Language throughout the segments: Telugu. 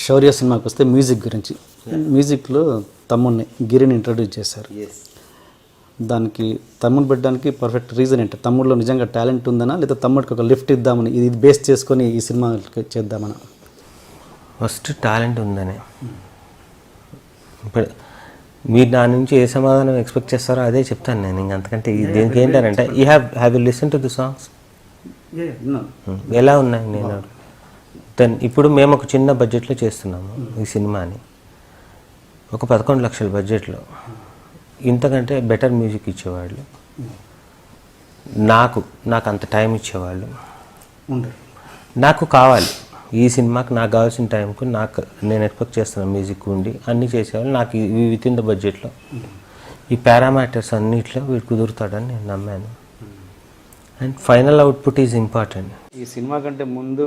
శౌర్య సినిమాకి వస్తే మ్యూజిక్ గురించి, మ్యూజిక్లో తమ్ముడిని గిరిని ఇంట్రడ్యూస్ చేశారు. దానికి తమ్ముడు పెట్టడానికి పర్ఫెక్ట్ రీజన్ ఏంటి? తమ్ముడిలో నిజంగా టాలెంట్ ఉందనా, లేదా తమ్ముడికి ఒక లిఫ్ట్ ఇద్దామని, ఇది బేస్ చేసుకొని ఈ సినిమా చేద్దామని? ఫస్ట్ టాలెంట్ ఉందని. ఇప్పుడు మీరు నా నుంచి ఏ సమాధానం ఎక్స్పెక్ట్ చేస్తారో అదే చెప్తాను నేను. ఇంక అంతకంటే దీనికి ఏంటంటే have you listen to the songs ఎలా ఉన్నాయి నేను ఇప్పుడు మేము ఒక చిన్న బడ్జెట్లో చేస్తున్నాము ఈ సినిమాని, ఒక 11 లక్షల బడ్జెట్లో. ఇంతకంటే బెటర్ మ్యూజిక్ ఇచ్చేవాళ్ళు, నాకు అంత టైం ఇచ్చేవాళ్ళు నాకు కావాలి. ఈ సినిమాకి నాకు కావాల్సిన టైంకు నేను ఎక్స్పెక్ట్ చేస్తున్న మ్యూజిక్ ఉండి అన్నీ చేసేవాళ్ళు నాకు విత్ ఇన్ ద బడ్జెట్లో. ఈ పారామీటర్స్ అన్నిట్లో వీడు కుదురుతాడని నేను నమ్మాను. And final output is important. ఈ సినిమా కంటే ముందు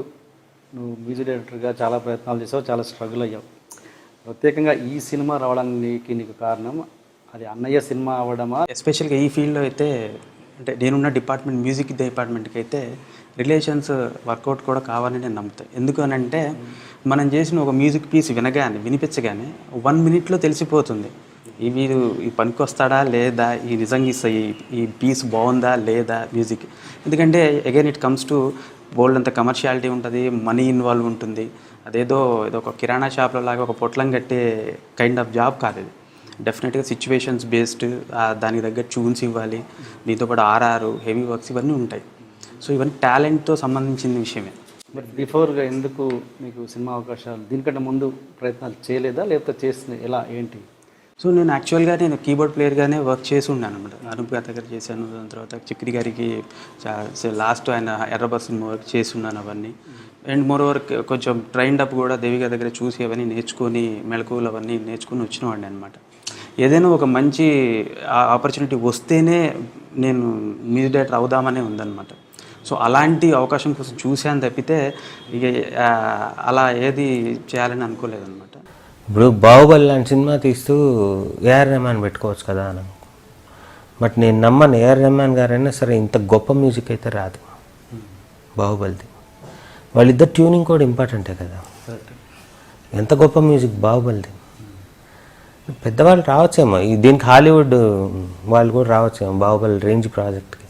నువ్వు మ్యూజిక్ డైరెక్టర్గా చాలా ప్రయత్నాలు చేసావు, చాలా స్ట్రగుల్ అయ్యావు. ప్రత్యేకంగా ఈ సినిమా రావడానికి నీకు కారణం అది అన్నయ్య సినిమా అవ్వడమా? ఎస్పెషల్గా ఈ ఫీల్డ్లో అయితే, అంటే నేనున్న డిపార్ట్మెంట్, మ్యూజిక్ డిపార్ట్మెంట్కి అయితే రిలేషన్స్ వర్కౌట్ కూడా కావాలని నేను నమ్ముతాను. ఎందుకనంటే మనం చేసిన ఒక మ్యూజిక్ పీస్ వినిపించగానే 1 మినిట్లో తెలిసిపోతుంది వీడు ఈ పనికి వస్తాడా లేదా, ఈ నిజంగా ఈ పీస్ బాగుందా లేదా మ్యూజిక్. ఎందుకంటే అగైన్ ఇట్ కమ్స్ టు బోల్డ్ అంత కమర్షియాలిటీ ఉంటుంది, మనీ ఇన్వాల్వ్ ఉంటుంది. ఏదో ఒక కిరాణా షాప్లో లాగా ఒక పొట్లం కట్టే కైండ్ ఆఫ్ జాబ్ కాదు ఇది. డెఫినెట్గా సిచ్యువేషన్స్ బేస్డ్, దానికి తగ్గట్టు ట్యూన్స్ ఇవ్వాలి, దీంతో పాటు ఆర్ఆర్, హెవీ వర్క్స్ ఇవన్నీ ఉంటాయి. సో ఇవన్నీ టాలెంట్తో సంబంధించిన విషయమే. బట్ బిఫోర్గా ఎందుకు మీకు సినిమా అవకాశాలు దీనికంటే ముందు ప్రయత్నాలు చేయలేదా, లేకపోతే చేసిన ఎలా ఏంటి? సో నేను యాక్చువల్గా కీబోర్డ్ ప్లేయర్గానే వర్క్ చేసి ఉన్నాను అనమాట. అనూప్ గారి దగ్గర చేశాను, దాని తర్వాత చిక్కిరి గారికి లాస్ట్ ఆయన ఎర్రబస్ వర్క్ చేసి ఉన్నాను అవన్నీ. అండ్ మోర్ ఓవర్ కొంచెం ట్రైన్డ్ అప్ కూడా దేవి గారి దగ్గర చూసి అవన్నీ నేర్చుకొని, మెళకువలు అవన్నీ నేర్చుకుని వచ్చినవాడిని అనమాట. ఏదైనా ఒక మంచి ఆపర్చునిటీ వస్తేనే నేను మ్యూజిక్ డైరెక్టర్ అవుదామనే ఉందన్నమాట. సో అలాంటి అవకాశం కోసం చూశాను తప్పితే ఇక అలా ఏది చేయాలని అనుకోలేదన్నమాట. ఇప్పుడు బాహుబలి లాంటి సినిమా తీస్తూ ఏఆర్ రెహమాన్ పెట్టుకోవచ్చు కదా అని. బట్ నేను నమ్మను ఏఆర్ రెహమాన్ గారైనా సరే ఇంత గొప్ప మ్యూజిక్ అయితే రాదు బాహుబలిది. వాళ్ళిద్దరు ట్యూనింగ్ కూడా ఇంపార్టెంటే కదా. ఎంత గొప్ప మ్యూజిక్ బాహుబలిది. పెద్దవాళ్ళు రావచ్చేమో దీనికి, హాలీవుడ్ వాళ్ళు కూడా రావచ్చేమో బాహుబలి రేంజ్ ప్రాజెక్ట్కి.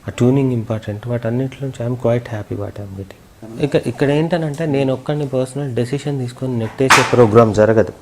ఆ ట్యూనింగ్ ఇంపార్టెంట్. వాటన్నింటి నుంచి I'm quite happy what I'm getting. ఇక్కడ ఏంటనంటే నేను ఒక్కడిని పర్సనల్ డెసిషన్ తీసుకొని నెట్టేసే ప్రోగ్రామ్ జరగదు.